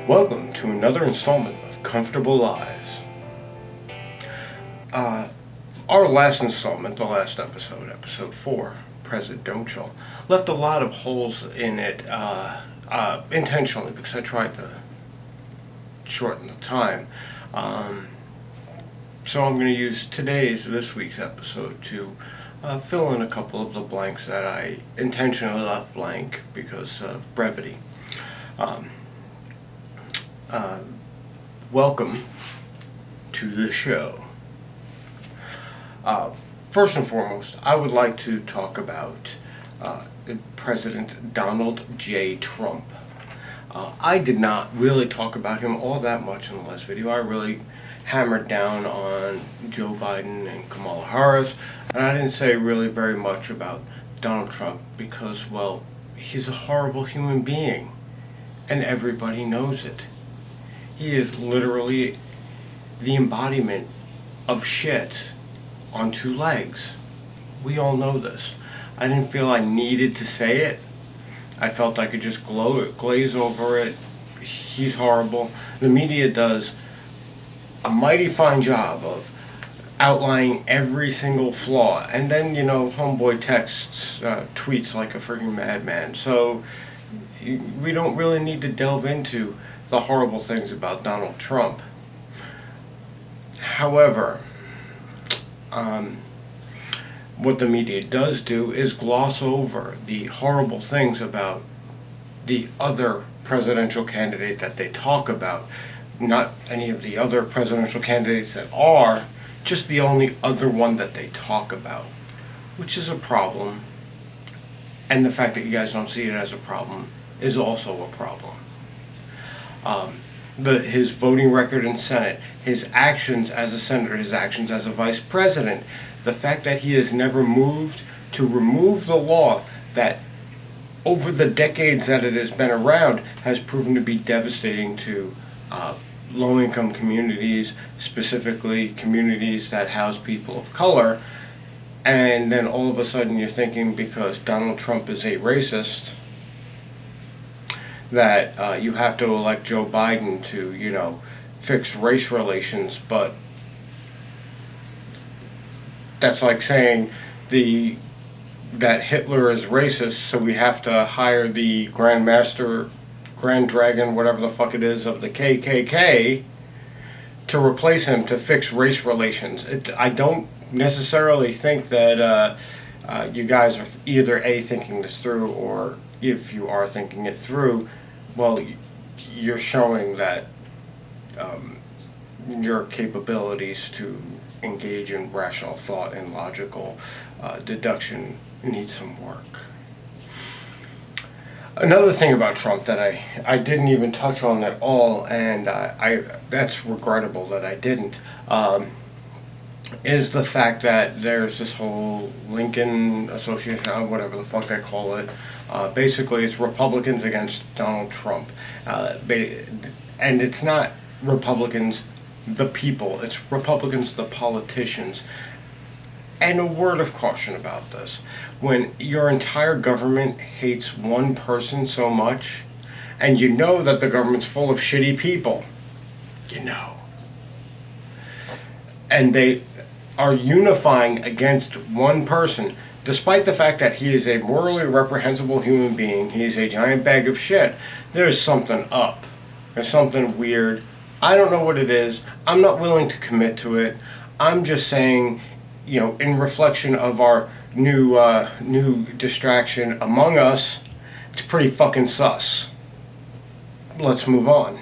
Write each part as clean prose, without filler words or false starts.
Welcome to another installment of Comfortable Lies. Our last installment, the last episode, episode 4, Presidential, left a lot of holes in it intentionally because I tried to shorten the time. So I'm going to use this week's episode to fill in a couple of the blanks that I intentionally left blank because of brevity. Welcome to the show. First and foremost, I would like to talk about President Donald J. Trump. I did not really talk about him all that much in the last video. I really hammered down on Joe Biden and Kamala Harris, and I didn't say really very much about Donald Trump because, well, he's a horrible human being, and everybody knows it. He is literally the embodiment of shit on two legs. We all know this. I didn't feel I needed to say it. I felt I could just glaze over it. He's horrible. The media does a mighty fine job of outlining every single flaw. And then, homeboy tweets like a freaking madman. So we don't really need to delve into the horrible things about Donald Trump. However, what the media does do is gloss over the horrible things about the other presidential candidate that they talk about. Not any of the other presidential candidates that are, just the only other one that they talk about, which is a problem. And the fact that you guys don't see it as a problem is also a problem. His voting record in Senate, his actions as a senator, his actions as a vice president, the fact that he has never moved to remove the law that over the decades that it has been around has proven to be devastating to low-income communities, specifically communities that house people of color. And then all of a sudden you're thinking because Donald Trump is a racist that you have to elect Joe Biden to, fix race relations, but that's like saying that Hitler is racist, so we have to hire the Grand Dragon, whatever the fuck it is, of the KKK to replace him to fix race relations. I don't necessarily think that you guys are either A, thinking this through, or if you are thinking it through, well, you're showing that your capabilities to engage in rational thought and logical deduction need some work. Another thing about Trump that I didn't even touch on at all, and that's regrettable that I didn't, is the fact that there's this whole Lincoln Association, whatever the fuck they call it. Basically, it's Republicans against Donald Trump. And it's not Republicans, the people. It's Republicans, the politicians. And a word of caution about this. When your entire government hates one person so much, and you know that the government's full of shitty people, and they are unifying against one person, despite the fact that he is a morally reprehensible human being, he is a giant bag of shit, there's something up. There's something weird. I don't know what it is. I'm not willing to commit to it. I'm just saying, in reflection of our new distraction Among Us, it's pretty fucking sus. Let's move on.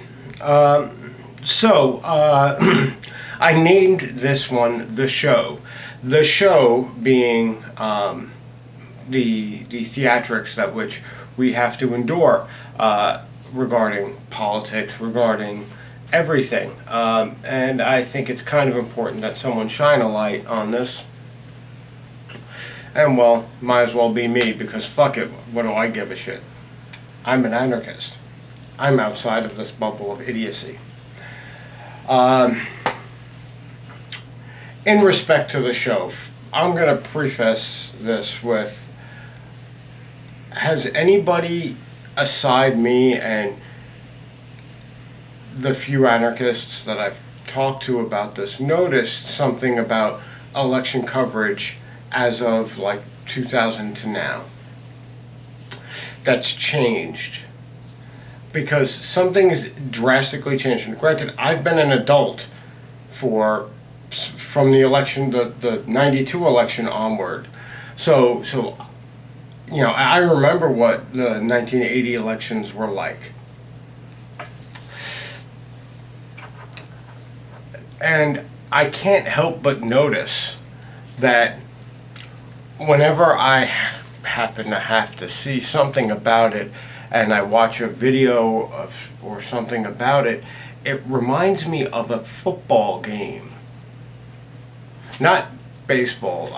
I named this one The Show. The Show being the theatrics that which we have to endure regarding politics, regarding everything. And I think it's kind of important that someone shine a light on this. And well, might as well be me, because fuck it, what do I give a shit? I'm an anarchist. I'm outside of this bubble of idiocy. In respect to the show, I'm going to preface this with, has anybody aside me and the few anarchists that I've talked to about this noticed something about election coverage as of like 2000 to now. That's changed. Because something's drastically changed. And granted, I've been an adult from the election, the 92 election onward. So you know, I remember what the 1980 elections were like. And I can't help but notice that whenever I happen to have to see something about it, and I watch a video or something about it, it reminds me of a football game. Not baseball.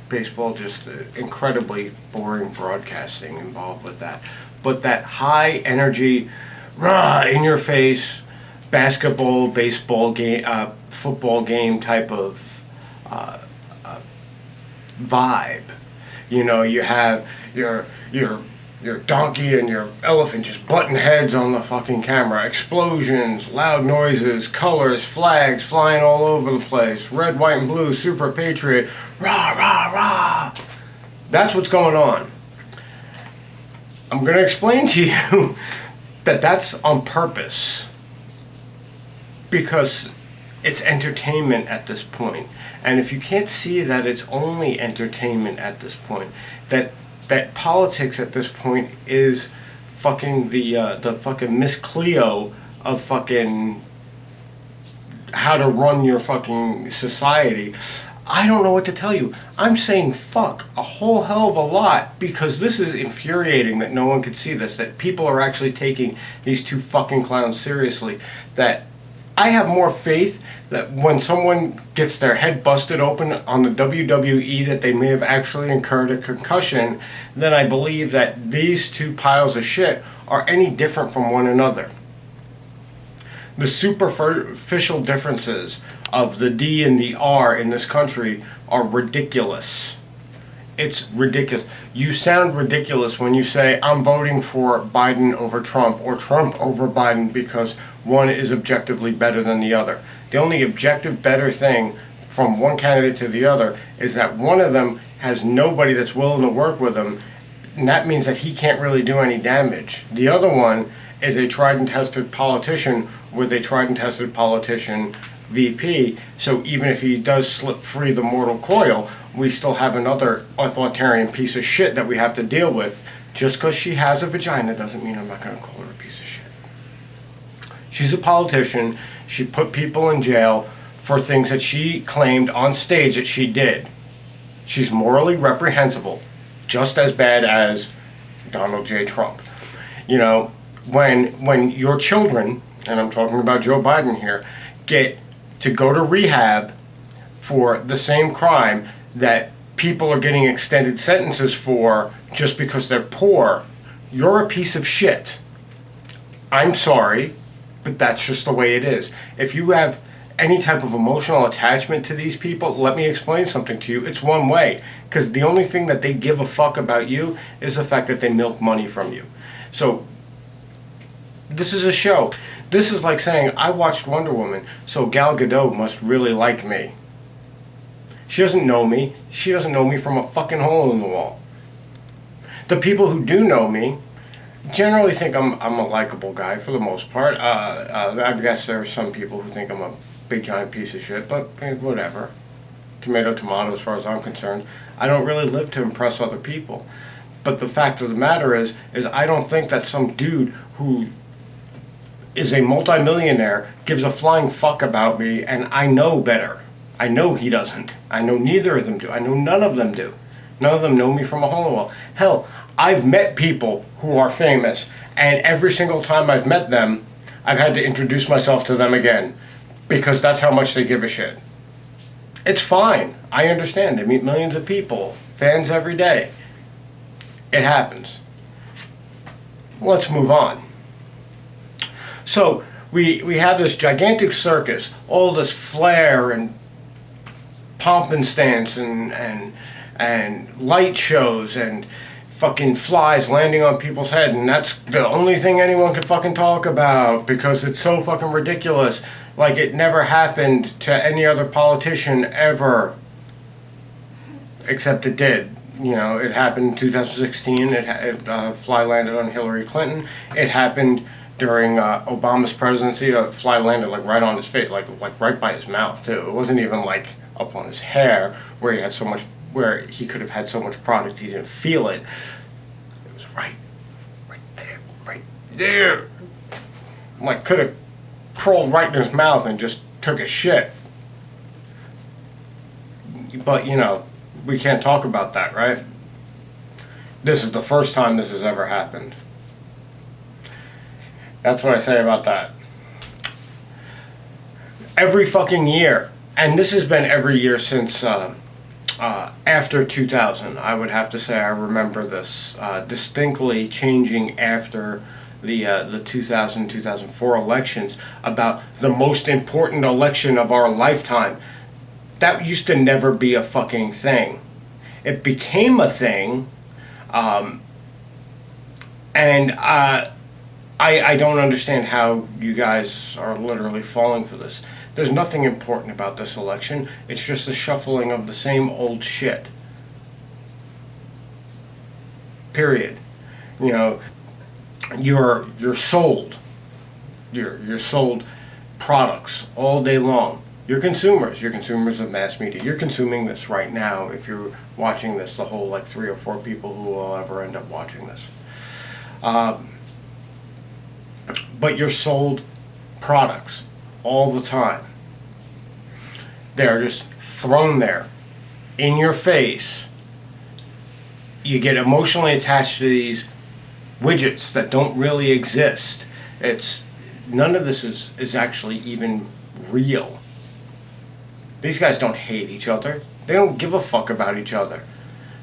Baseball, just incredibly boring broadcasting involved with that. But that high energy, rah, in your face, basketball, baseball game, football game type of vibe. You know, you have your donkey and your elephant just butting heads on the fucking camera. Explosions, loud noises, colors, flags flying all over the place. Red, white, and blue, super patriot. Rah, rah, rah. That's what's going on. I'm going to explain to you that that's on purpose. Because it's entertainment at this point. And if you can't see that it's only entertainment at this point, that politics at this point is fucking the fucking Miss Cleo of fucking how to run your fucking society, I don't know what to tell you. I'm saying fuck a whole hell of a lot because this is infuriating that no one could see this, that people are actually taking these two fucking clowns seriously, that I have more faith that when someone gets their head busted open on the WWE that they may have actually incurred a concussion than I believe that these two piles of shit are any different from one another. The superficial differences of the D and the R in this country are ridiculous. It's ridiculous. You sound ridiculous when you say, I'm voting for Biden over Trump or Trump over Biden because one is objectively better than the other. The only objective better thing from one candidate to the other is that one of them has nobody that's willing to work with him, and that means that he can't really do any damage. The other one is a tried and tested politician with a tried and tested politician VP, so even if he does slip free the mortal coil, we still have another authoritarian piece of shit that we have to deal with. Just because she has a vagina doesn't mean I'm not going to call her a piece of shit. She's a politician. She put people in jail for things that she claimed on stage that she did. She's morally reprehensible, just as bad as Donald J. Trump. You know, when your children, and I'm talking about Joe Biden here, get to go to rehab for the same crime that people are getting extended sentences for just because they're poor, you're a piece of shit. I'm sorry, but that's just the way it is. If you have any type of emotional attachment to these people, let me explain something to you. It's one way, because the only thing that they give a fuck about you is the fact that they milk money from you. So this is a show. This is like saying, I watched Wonder Woman, so Gal Gadot must really like me. She doesn't know me. She doesn't know me from a fucking hole in the wall. The people who do know me generally think I'm a likable guy for the most part. I guess there are some people who think I'm a big giant piece of shit, but whatever. Tomato, tomato as far as I'm concerned. I don't really live to impress other people. But the fact of the matter is I don't think that some dude who is a multimillionaire gives a flying fuck about me, and I know better. I know he doesn't. I know neither of them do. I know none of them do. None of them know me from a hole in the wall. Hell, I've met people who are famous, and every single time I've met them, I've had to introduce myself to them again, because that's how much they give a shit. It's fine. I understand. They meet millions of people, fans every day. It happens. Let's move on. So we have this gigantic circus, all this flair and pomp and stance and light shows and fucking flies landing on people's heads, and that's the only thing anyone can fucking talk about because it's so fucking ridiculous. Like it never happened to any other politician ever. Except it did. You know, it happened in 2016. Fly landed on Hillary Clinton. It happened during Obama's presidency. A fly landed like right on his face, like right by his mouth too. It wasn't even like up on his hair where he could have had so much product he didn't feel it. It was right there. Like could have crawled right in his mouth and just took a shit. But you know, we can't talk about that, right? This is the first time this has ever happened. That's what I say about that. Every fucking year, and this has been every year since after 2000, I would have to say I remember this distinctly changing after the 2000-2004 elections about the most important election of our lifetime. That used to never be a fucking thing. It became a thing, and I don't understand how you guys are literally falling for this. There's nothing important about this election. It's just the shuffling of the same old shit. Period. You know, you're sold. You're sold products all day long. You're consumers of mass media. You're consuming this right now if you're watching this, the whole like 3 or 4 people who will ever end up watching this. But you're sold products all the time. They're just thrown there in your face. You get emotionally attached to these widgets that don't really exist. None of this is actually even real. These guys don't hate each other. They don't give a fuck about each other.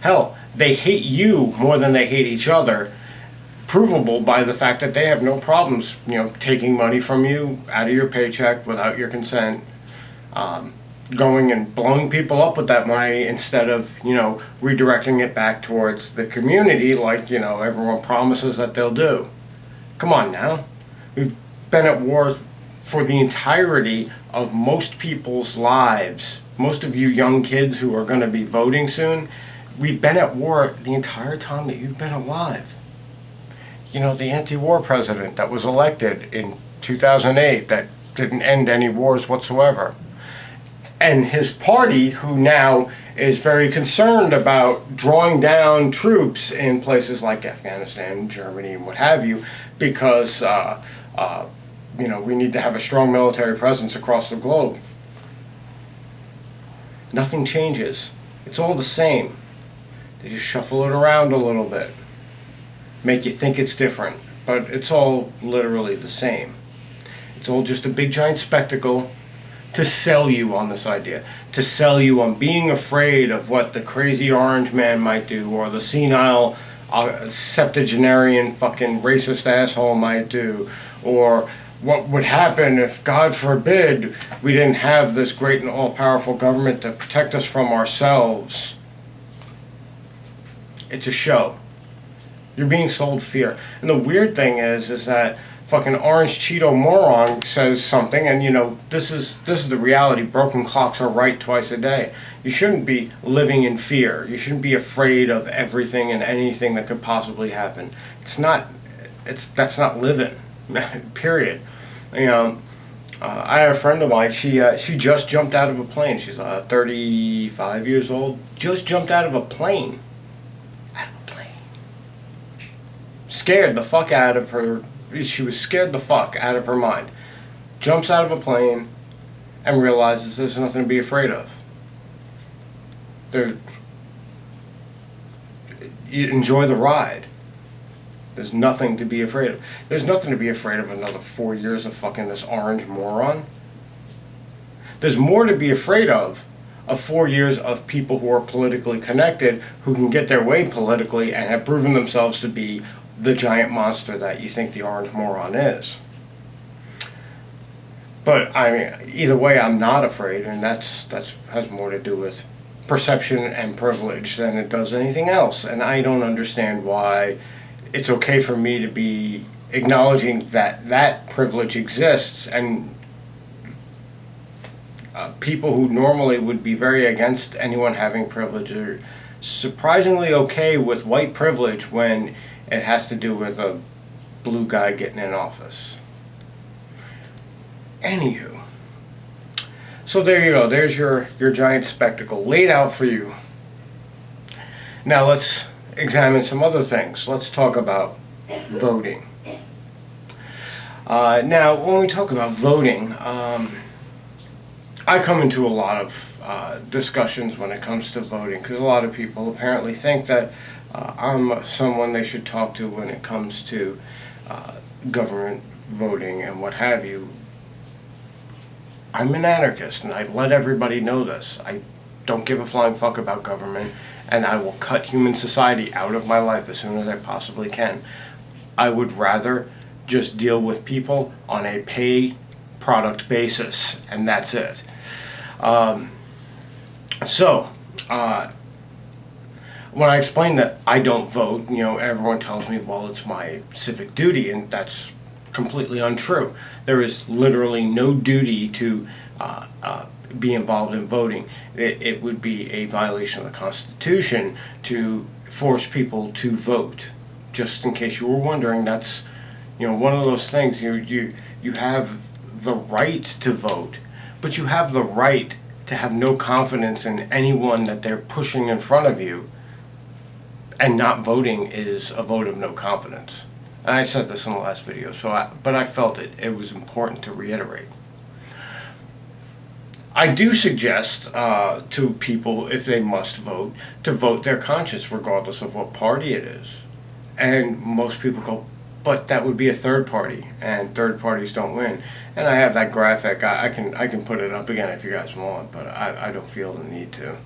Hell, they hate you more than they hate each other, provable by the fact that they have no problems, you know, taking money from you out of your paycheck without your consent, going and blowing people up with that money instead of, you know, redirecting it back towards the community like, you know, everyone promises that they'll do. Come on now. We've been at war for the entirety of most people's lives. Most of you young kids who are going to be voting soon, we've been at war the entire time that you've been alive. You know, the anti-war president that was elected in 2008 that didn't end any wars whatsoever. And his party, who now is very concerned about drawing down troops in places like Afghanistan, Germany, and what have you, because you know, we need to have a strong military presence across the globe. Nothing changes. It's all the same. They just shuffle it around a little bit. Make you think it's different. But it's all literally the same. It's all just a big giant spectacle to sell you on this idea. To sell you on being afraid of what the crazy orange man might do, or the senile septuagenarian fucking racist asshole might do, or what would happen if, God forbid, we didn't have this great and all-powerful government to protect us from ourselves. It's a show. You're being sold fear. And the weird thing is that fucking orange Cheeto moron says something, and you know, this is the reality. Broken clocks are right twice a day. You shouldn't be living in fear. You shouldn't be afraid of everything and anything that could possibly happen. That's not living. Period. You know, I have a friend of mine. She just jumped out of a plane. She's 35 years old. Just jumped out of a plane. Scared the fuck out of her. She was scared the fuck out of her mind. Jumps out of a plane and realizes there's nothing to be afraid of. You enjoy the ride. There's nothing to be afraid of. There's nothing to be afraid of another 4 years of fucking this orange moron. There's more to be afraid of 4 years of people who are politically connected, who can get their way politically and have proven themselves to be the giant monster that you think the orange moron is. But I mean, either way, I'm not afraid, and that's has more to do with perception and privilege than it does anything else. And I don't understand why it's okay for me to be acknowledging that that privilege exists, and people who normally would be very against anyone having privilege are surprisingly okay with white privilege when it has to do with a blue guy getting in office. Anywho, so there you go. There's your giant spectacle laid out for you. Now let's examine some other things. Let's talk about voting. Now, when we talk about voting, I come into a lot of discussions when it comes to voting, because a lot of people apparently think that I'm someone they should talk to when it comes to government voting and what have you. I'm an anarchist, and I let everybody know this. I don't give a flying fuck about government, and I will cut human society out of my life as soon as I possibly can. I would rather just deal with people on a pay product basis, and that's it. When I explain that I don't vote, everyone tells me, well, it's my civic duty, and that's completely untrue. There is literally no duty to be involved in voting. It would be a violation of the Constitution to force people to vote. Just in case you were wondering, that's one of those things. You have the right to vote, but you have the right to have no confidence in anyone that they're pushing in front of you, and not voting is a vote of no confidence. And I said this in the last video, but I felt it was important to reiterate. I do suggest to people, if they must vote, to vote their conscience regardless of what party it is. And most people go, but that would be a third party, and third parties don't win. And I have that graphic. I can put it up again if you guys want, but I don't feel the need to.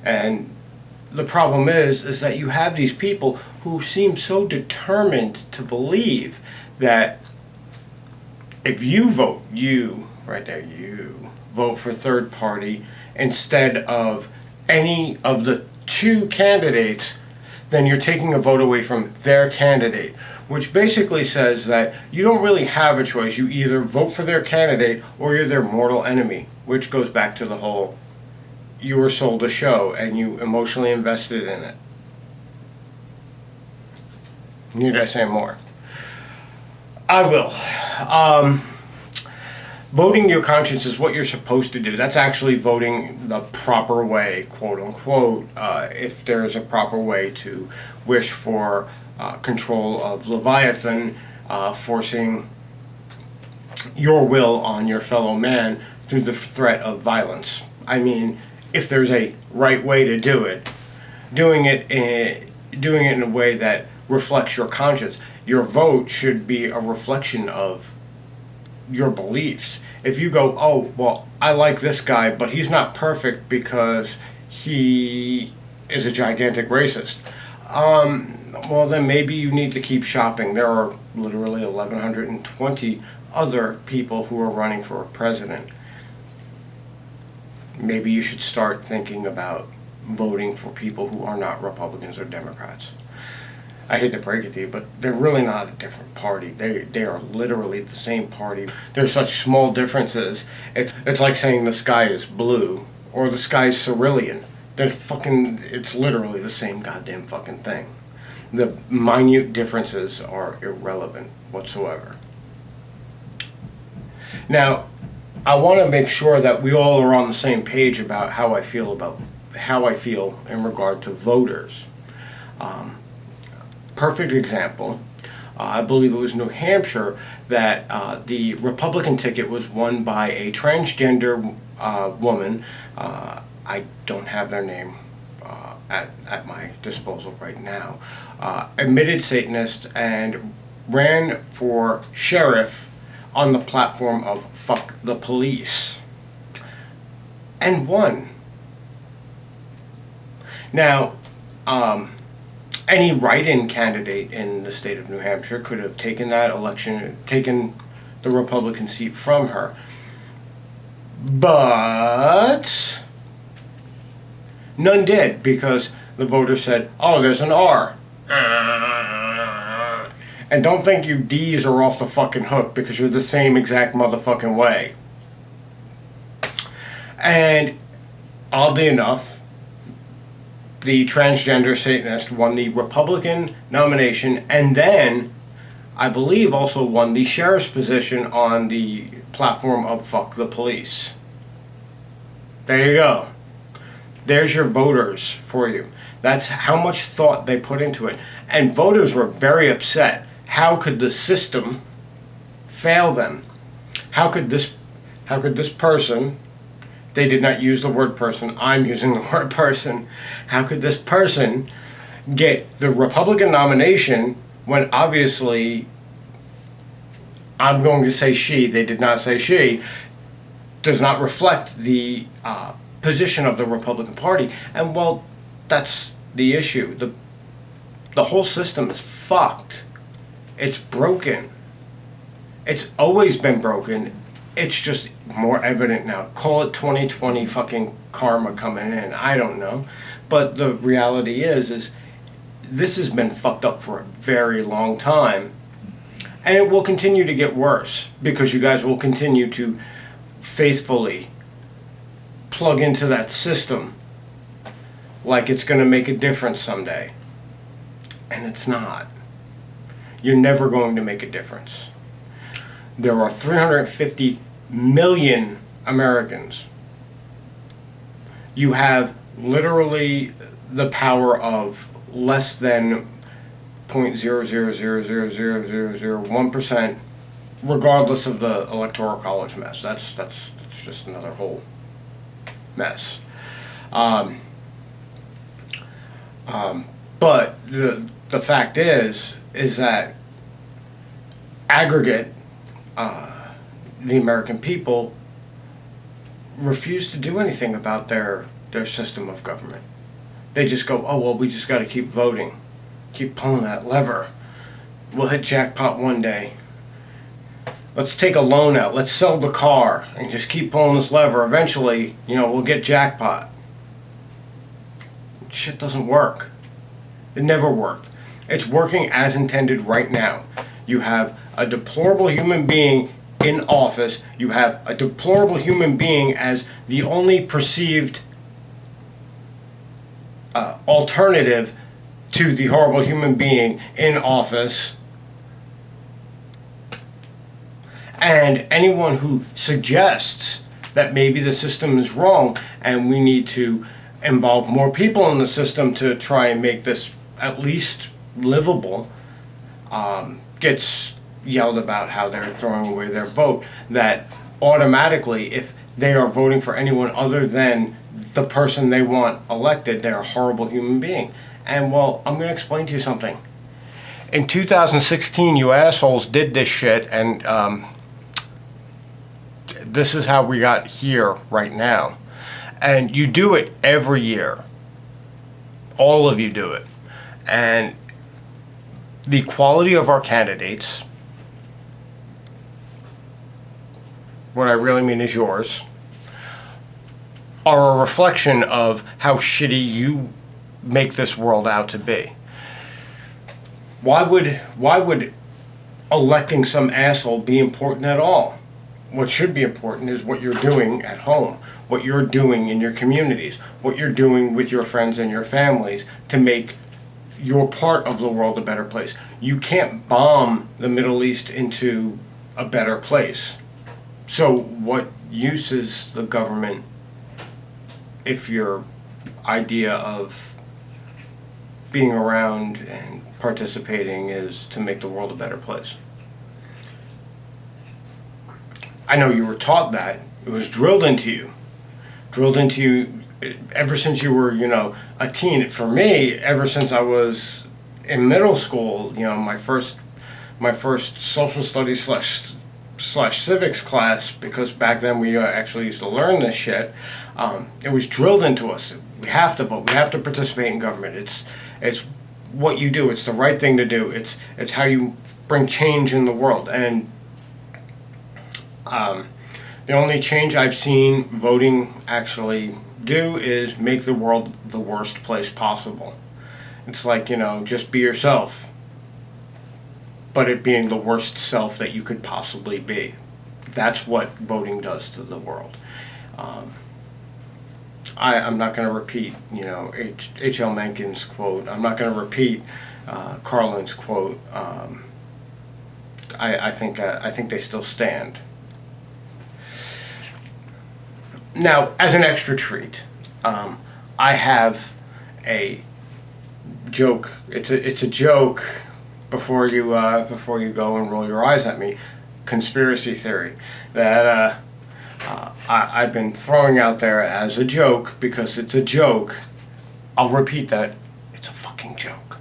And the problem is that you have these people who seem so determined to believe that if you vote, you vote for third party instead of any of the two candidates, then you're taking a vote away from their candidate, which basically says that you don't really have a choice. You either vote for their candidate or you're their mortal enemy, which goes back to the whole you were sold a show and you emotionally invested in it. Need I say more? I will. Voting your conscience is what you're supposed to do. That's actually voting the proper way, quote unquote, if there's a proper way to wish for control of Leviathan, forcing your will on your fellow man through the threat of violence. I mean, if there's a right way to do it, doing it in a way that reflects your conscience. Your vote should be a reflection of your beliefs. If you go, oh, well, I like this guy, but he's not perfect because he is a gigantic racist, well, then maybe you need to keep shopping. There are literally 1,120 other people who are running for president. Maybe you should start thinking about voting for people who are not Republicans or Democrats. I hate to break it to you, but they're really not a different party. They are literally the same party. There's such small differences. It's like saying the sky is blue or the sky is cerulean. It's literally the same goddamn fucking thing. The minute differences are irrelevant whatsoever. Now, I want to make sure that we all are on the same page about how I feel in regard to voters. Perfect example, I believe it was New Hampshire, that the Republican ticket was won by a transgender woman. I don't have their name at my disposal right now. Admitted Satanist, and ran for sheriff on the platform of fuck the police, and won. Now, any write-in candidate in the state of New Hampshire could have taken that election, taken the Republican seat from her. But None did, because the voters said, oh, there's an R. And don't think you D's are off the fucking hook, because you're the same exact motherfucking way. And oddly enough, the transgender Satanist won the Republican nomination, and then I believe also won the sheriff's position on the platform of fuck the police. There you go. There's your voters for you. That's how much thought they put into it. And voters were very upset. How could the system fail them? How could this person, they did not use the word person, I'm using the word person, how could this person get the Republican nomination when obviously, I'm going to say she, they did not say she, does not reflect the position of the Republican Party. And well, that's the issue. The whole system is fucked. It's broken. It's always been broken. It's just more evident now. Call it 2020 fucking karma coming in. I don't know. But the reality is this has been fucked up for a very long time. And it will continue to get worse, because you guys will continue to faithfully plug into that system like it's going to make a difference someday. And it's not. You're never going to make a difference. There are 350 million Americans. You have literally the power of less than 0.0000001%, regardless of the electoral college mess. That's just another whole mess. But the fact is that aggregate, the American people refuse to do anything about their system of government. They just go, oh, well, we just got to keep voting. Keep pulling that lever. We'll hit jackpot one day. Let's take a loan out. Let's sell the car and just keep pulling this lever. Eventually, we'll get jackpot. Shit doesn't work. It never worked. It's working as intended right now. You have a deplorable human being in office. You have a deplorable human being as the only perceived alternative to the horrible human being in office. And anyone who suggests that maybe the system is wrong and we need to involve more people in the system to try and make this at least livable, gets yelled about how they're throwing away their vote. That automatically, if they are voting for anyone other than the person they want elected, they're a horrible human being. And well, I'm going to explain to you something. In 2016, you assholes did this shit, and this is how we got here right now. And you do it every year. All of you do it. And the quality of our candidates, what I really mean is yours, are a reflection of how shitty you make this world out to be. Why would electing some asshole be important at all? What should be important is what you're doing at home, what you're doing in your communities, what you're doing with your friends and your families to make your part of the world a better place. You can't bomb the Middle East into a better place. So what use is the government if your idea of being around and participating is to make the world a better place? I know you were taught that. It was drilled into you ever since you were, a teen. For me, ever since I was in middle school, my first social studies slash civics class, because back then we actually used to learn this shit. It was drilled into us. We have to vote. We have to participate in government. It's what you do. It's the right thing to do. It's how you bring change in the world. And the only change I've seen voting actually do is make the world the worst place possible. It's like, just be yourself, but it being the worst self that you could possibly be. That's what voting does to the world. I'm not going to repeat, H.L. Mencken's quote. I'm not going to repeat Carlin's quote. I think they still stand. Now, as an extra treat, I have a joke. It's a joke before you go and roll your eyes at me. Conspiracy theory that I've been throwing out there as a joke because it's a joke. I'll repeat that. It's a fucking joke.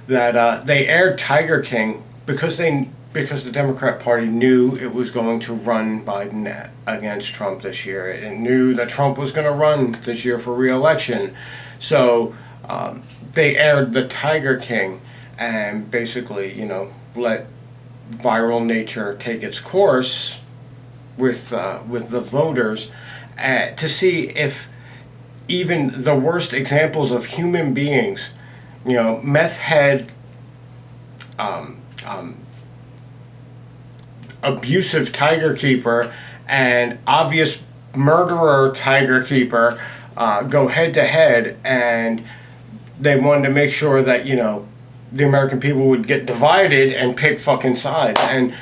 That they aired Tiger King because the Democrat Party knew it was going to run Biden against Trump this year. It knew that Trump was going to run this year for re-election. So they aired the Tiger King and basically, let viral nature take its course with the voters to see if even the worst examples of human beings, meth head, abusive tiger keeper and obvious murderer tiger keeper go head to head, and they wanted to make sure that the American people would get divided and pick fucking sides, and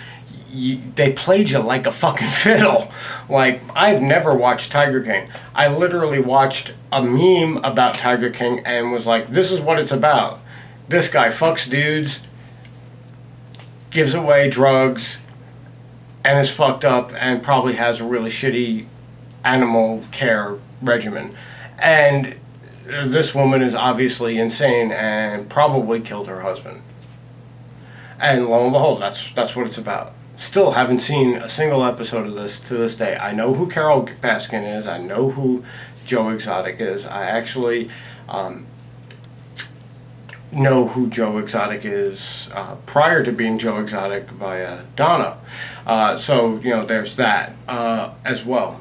they played you like a fucking fiddle. Like, I've never watched Tiger King. I literally watched a meme about Tiger King and was like, this is what it's about. This guy fucks dudes, gives away drugs, and is fucked up and probably has a really shitty animal care regimen. And this woman is obviously insane and probably killed her husband. And lo and behold, that's what it's about. Still haven't seen a single episode of this to this day. I know who Carol Baskin is. I know who Joe Exotic is. I actually know who Joe Exotic is prior to being Joe Exotic via Donna. So, there's that as well.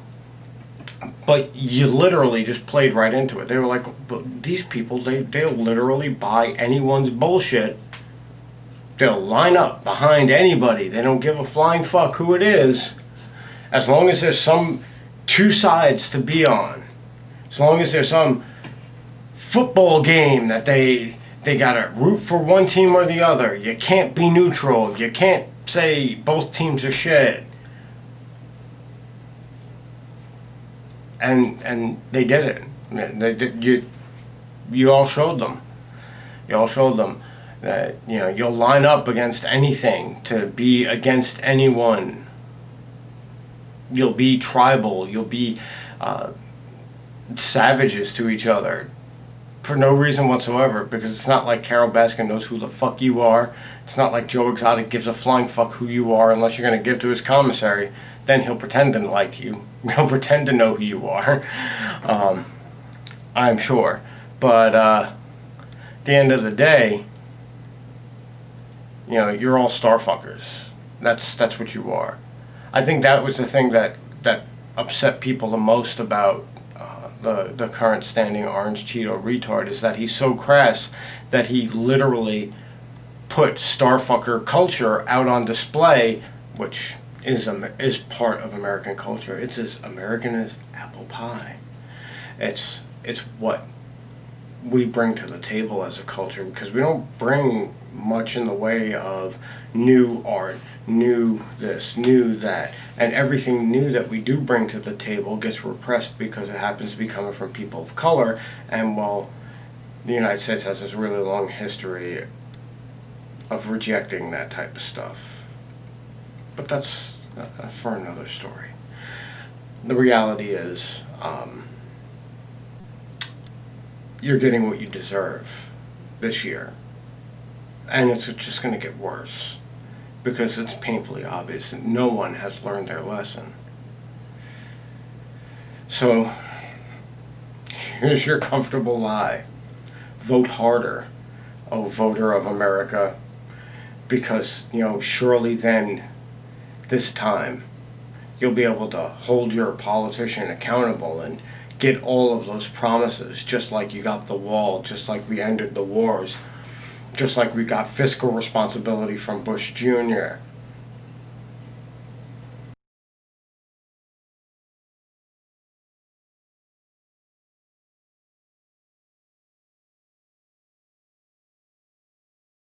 But you literally just played right into it. They were like, these people, they'll literally buy anyone's bullshit. They'll line up behind anybody. They don't give a flying fuck who it is. As long as there's some two sides to be on. As long as there's some football game that they gotta root for one team or the other. You can't be neutral. You can't say both teams are shit. And they did it. They did. You all showed them. You all showed them that you'll line up against anything to be against anyone. You'll be tribal. You'll be savages to each other for no reason whatsoever, because it's not like Carol Baskin knows who the fuck you are. It's not like Joe Exotic gives a flying fuck who you are unless you're going to give to his commissary. Then he'll pretend to like you. He'll pretend to know who you are. I'm sure. But at the end of the day, you're all starfuckers. That's what you are. I think that was the thing that upset people the most about the current standing Orange Cheeto retard, is that he's so crass that he literally put starfucker culture out on display, which is part of American culture. It's as American as apple pie. It's what we bring to the table as a culture, because we don't bring much in the way of new art, new this, new that, and everything new that we do bring to the table gets repressed because it happens to be coming from people of color. And the United States has this really long history of rejecting that type of stuff. But that's for another story. The reality is, you're getting what you deserve this year. And it's just going to get worse, because it's painfully obvious that no one has learned their lesson. So, here's your comfortable lie. Vote harder, oh voter of America, because, surely then, this time, you'll be able to hold your politician accountable and get all of those promises, just like you got the wall, just like we ended the wars, just like we got fiscal responsibility from Bush Jr.,